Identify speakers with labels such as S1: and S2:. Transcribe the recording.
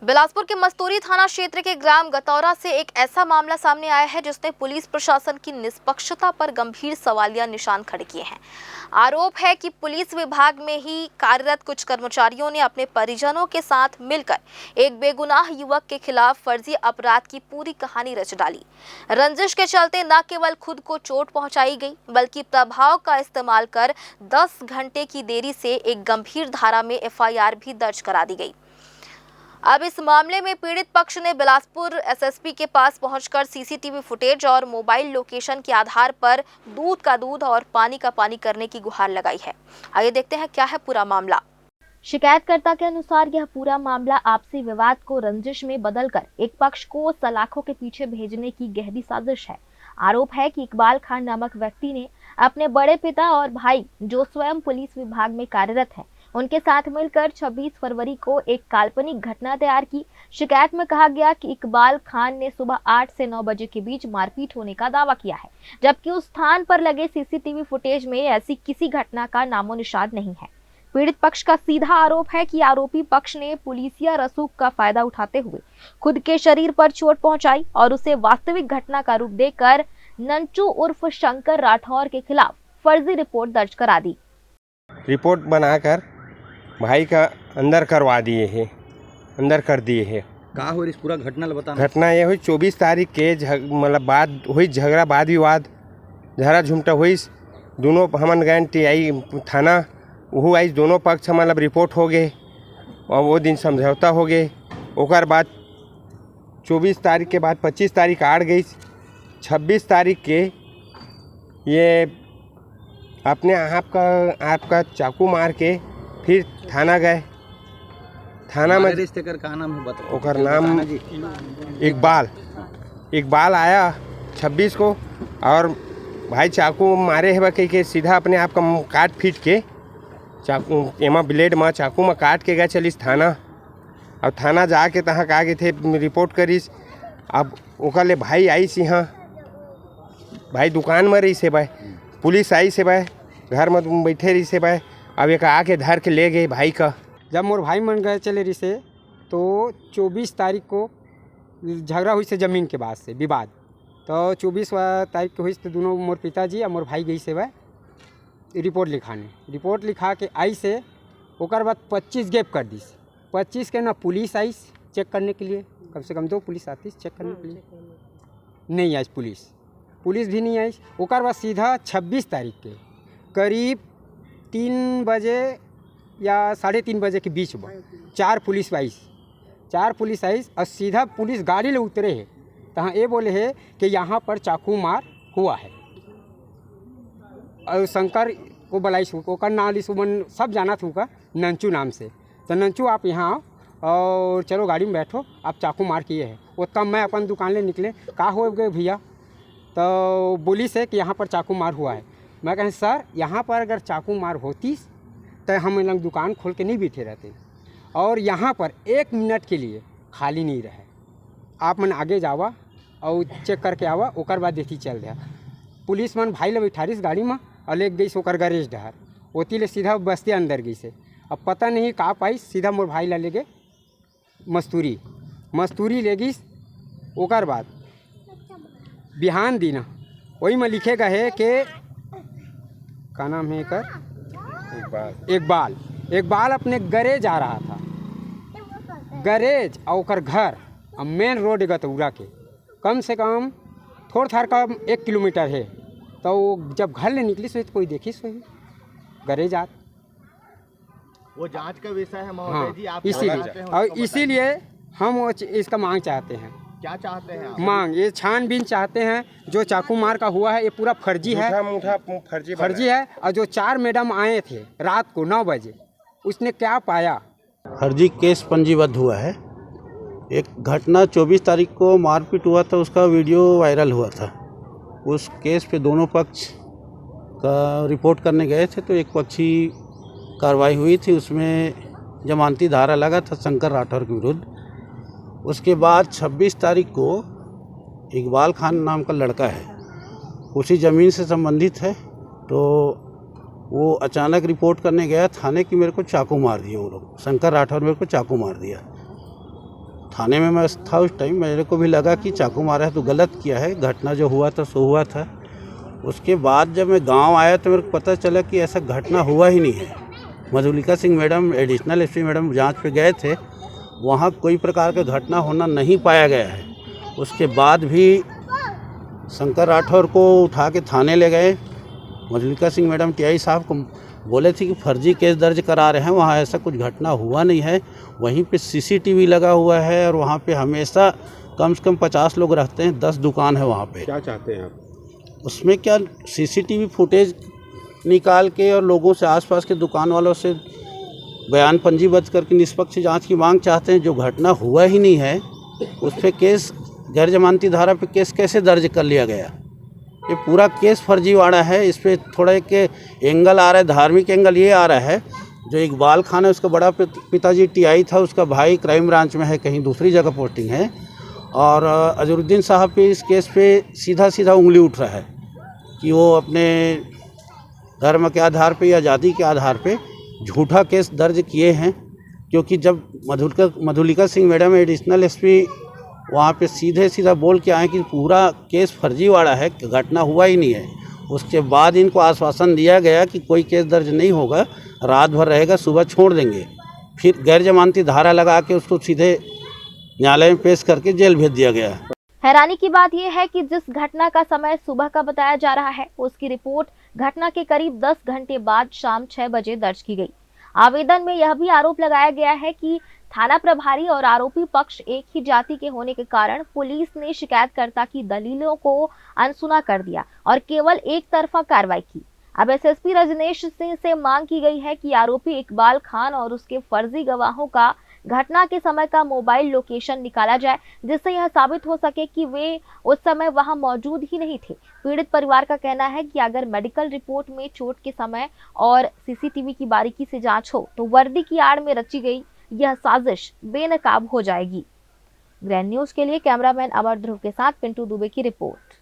S1: बिलासपुर के मस्तूरी थाना क्षेत्र के ग्राम गतौरा से एक ऐसा मामला सामने आया है जिसने पुलिस प्रशासन की निष्पक्षता पर गंभीर सवालिया निशान खड़े किए हैं। आरोप है कि पुलिस विभाग में ही कार्यरत कुछ कर्मचारियों ने अपने परिजनों के साथ मिलकर एक बेगुनाह युवक के खिलाफ फर्जी अपराध की पूरी कहानी रच डाली। रंजिश के चलते न केवल खुद को चोट पहुंचाई गई बल्कि प्रभाव का इस्तेमाल कर 10 घंटे की देरी से एक गंभीर धारा में FIR भी दर्ज करा दी गई। अब इस मामले में पीड़ित पक्ष ने बिलासपुर SSP के पास पहुंचकर CCTV फुटेज और मोबाइल लोकेशन के आधार पर दूध का दूध और पानी का पानी करने की गुहार लगाई है। आइए देखते हैं क्या है पूरा मामला। शिकायतकर्ता के अनुसार यह पूरा मामला आपसी विवाद को रंजिश में बदलकर एक पक्ष को सलाखों के पीछे भेजने की गहरी साजिश है। आरोप है कि इकबाल खान नामक व्यक्ति ने अपने बड़े पिता और भाई जो स्वयं पुलिस विभाग में कार्यरत है उनके साथ मिलकर 26 फरवरी को एक काल्पनिक घटना तैयार की। शिकायत में कहा गया कि इकबाल खान ने सुबह 8 से 9 बजे के बीच मारपीट होने का दावा किया है, जबकि उस स्थान पर लगे CCTV फुटेज में ऐसी किसी घटना का नामो निशान नहीं है। पीड़ित पक्ष का सीधा आरोप है कि आरोपी पक्ष ने पुलिसिया रसूख का फायदा उठाते हुए खुद के शरीर पर चोट पहुंचाई और उसे वास्तविक घटना का रूप देकर नंचू उर्फ शंकर राठौर के खिलाफ फर्जी रिपोर्ट दर्ज करा दी।
S2: रिपोर्ट बनाकर भाई का अंदर करवा दिए हैं, अंदर कर दिए हैं।
S3: कहा हो इस पूरा घटना बताना।
S2: घटना ये हुई 24 तारीख के मतलब बात हुई, झगड़ा वाद विवाद झगड़ा झुमटा हुई। दोनों हमन गए आई थाना, वो आई दोनों पक्ष मतलब रिपोर्ट हो गए और वो दिन समझौता हो गए। ओकर बाद 24 तारीख के बाद 25 तारीख आड़ गई। 26 तारीख के ये अपने आपका चाकू मार के फिर थाना गए। थाना में
S3: रिश्तेदार का नाम है बताओ।
S2: ओकर नाम इकबाल आया 26 को और भाई चाकू मारे है कह के सीधा अपने आप का काट फीट के चाकू एमा ब्लेड में चाकू में काट के गए चलिस थाना। और थाना जाके तहाँ का गए थे रिपोर्ट करिस। अब ओकर ले भाई आई सी, हाँ भाई दुकान में रही से भाई, पुलिस आई से भाई, घर में बैठे रही से भाई। अब एक आके धर के ले गए भाई का।
S4: जब मोर भाई मन गए चले रही से तो 24 तारीख को झगड़ा हुई से ज़मीन के बाद से विवाद। तो 24 तारीख को हुई तो दोनों मोर पिताजी और मोर भाई गई से वह रिपोर्ट लिखाने। रिपोर्ट लिखा के आई से ओकर बाद 25 गैप कर दी। 25 के ना पुलिस आई चेक करने के लिए, कम से कम 2 पुलिस आती चेक करने के लिए, नहीं आई पुलिस भी नहीं आई। ओकर बाद सीधा 26 तारीख के करीब 3 बजे या 3:30 बजे के बीच में 4 पुलिस आई और सीधा पुलिस गाड़ी ले उतरे है। तहाँ ये बोले है कि यहाँ पर चाकू मार हुआ है और शंकर को बुलाई ओकर नाम सुमन सब जाना था उनका नंचू नाम से। तो नंचू आप यहाँ आओ और चलो गाड़ी में बैठो, आप चाकू मार किए है। उतना मैं अपन दुकान ले निकले, कहा हो गए भैया, तो बोली से कि यहाँ पर चाकू मार हुआ है। मैं कहें सर यहाँ पर अगर चाकू मार होती तो हम लोग दुकान खोल के नहीं बैठे रहते और यहाँ पर 1 मिनट के लिए खाली नहीं रहे। आप मन आगे जावा और चेक करके आवा, ओकर बाद देखी चल दिया। पुलिस मन भाई ले बैठारिस गाड़ी में और ले गई ओकर गैरेज डहर, ओती ले सीधा बस्ती अंदर गई से। अब पता नहीं का पाई, सीधा मोर भाई ला ले गए मस्तूरी ले गई। ओकर बाद बिहान दिन वही में लिखे गए कि का नाम है इकबाल अपने गैरेज आ रहा था। गैरेज और ओकर घर मेन रोड गतौरा के कम से कम थोड़ा थार का 1 किलोमीटर है। तो जब घर ले निकली सो तो कोई देखी सो गैरेज आ,
S3: वो जांच का विषय है
S4: हाँ,
S3: जी। आप
S4: इसीलिए हम इसका मांग चाहते हैं।
S3: क्या चाहते हैं आप?
S4: मांग ये छानबीन चाहते हैं। जो चाकू मार का हुआ है ये पूरा फर्जी है, फर्जी है। और जो 4 मैडम आए थे रात को 9 बजे, उसने क्या पाया?
S5: फर्जी केस पंजीबद्ध हुआ है। एक घटना 24 तारीख को मारपीट हुआ था, उसका वीडियो वायरल हुआ था। उस केस पे दोनों पक्ष का रिपोर्ट करने गए थे तो एक पक्षी कार्रवाई हुई थी, उसमें जमानती धारा लगा था शंकर राठौर के विरुद्ध। उसके बाद 26 तारीख को इकबाल खान नाम का लड़का है, उसी ज़मीन से संबंधित है, तो वो अचानक रिपोर्ट करने गया थाने की मेरे को चाकू मार दिया। वो लोग शंकर राठौर मेरे को चाकू मार दिया। थाने में मैं था उस टाइम, मेरे को भी लगा कि चाकू मारा है तो गलत किया है, घटना जो हुआ था सो हुआ था। उसके बाद जब मैं गांव आया तो मेरे को पता चला कि ऐसा घटना हुआ ही नहीं है। Madhulika Singh madam additional SP madam जांच पे गए थे, वहाँ कोई प्रकार का घटना होना नहीं पाया गया है। उसके बाद भी शंकर राठौर को उठा के थाने ले गए। मधुलिका सिंह मैडम टीआई साहब को बोले थे कि फर्जी केस दर्ज करा रहे हैं, वहाँ ऐसा कुछ घटना हुआ नहीं है। वहीं पे सीसीटीवी लगा हुआ है और वहाँ पे हमेशा कम से कम 50 लोग रहते हैं, 10 दुकान है वहाँ पे।
S2: क्या चाहते हैं आप?
S5: उसमें क्या सीसीटीवी फुटेज निकाल के और लोगों से, आसपास के दुकान वालों से बयान पंजीबद्ध करके निष्पक्ष जांच की मांग चाहते हैं। जो घटना हुआ ही नहीं है उस पर केस, गैर जमानती धारा पे केस कैसे दर्ज कर लिया गया? ये पूरा केस फर्जीवाड़ा है। इस पर थोड़ा एक एंगल आ रहा है, धार्मिक एंगल ये आ रहा है। जो इकबाल खान है उसका बड़ा पिताजी टीआई था, उसका भाई क्राइम ब्रांच में है, कहीं दूसरी जगह पोस्टिंग है। और अजरुद्दीन साहब पे इस केस पे सीधा सीधा उंगली उठ रहा है कि वो अपने धर्म के आधार पे या जाति के आधार पे झूठा केस दर्ज किए हैं। क्योंकि जब Madhulika Singh madam additional SP वहाँ पे सीधे सीधा बोल के आए कि पूरा केस फर्जीवाड़ा है, घटना हुआ ही नहीं है। उसके बाद इनको आश्वासन दिया गया कि कोई केस दर्ज नहीं होगा, रात भर रहेगा, सुबह छोड़ देंगे। फिर गैर जमानती धारा लगा के उसको सीधे न्यायालय में पेश करके जेल भेज दिया गया।
S1: हैरानी की बात यह है कि जिस घटना का समय सुबह का बताया जा रहा है, उसकी रिपोर्ट घटना के करीब 10 घंटे बाद शाम 6 बजे दर्ज की गई। आवेदन में यह भी आरोप लगाया गया है कि थाना प्रभारी और आरोपी पक्ष एक ही जाति के होने के कारण पुलिस ने शिकायतकर्ता की दलीलों को अनसुना कर दिया और केवल एक तरफा कार्रवाई की। अब एसएसपी रजनेश सिंह से मांग की गई है कि आरोपी इकबाल खान और उसके फर्जी गवाहों का घटना के समय का मोबाइल लोकेशन निकाला जाए, जिससे यह साबित हो सके कि वे उस समय वहां मौजूद ही नहीं थे। पीड़ित परिवार का कहना है कि अगर मेडिकल रिपोर्ट में चोट के समय और सीसीटीवी की बारीकी से जांच हो तो वर्दी की आड़ में रची गई यह साजिश बेनकाब हो जाएगी। ग्रैंड न्यूज के लिए कैमरामैन अमर ध्रुव के साथ पिंटू दुबे की रिपोर्ट।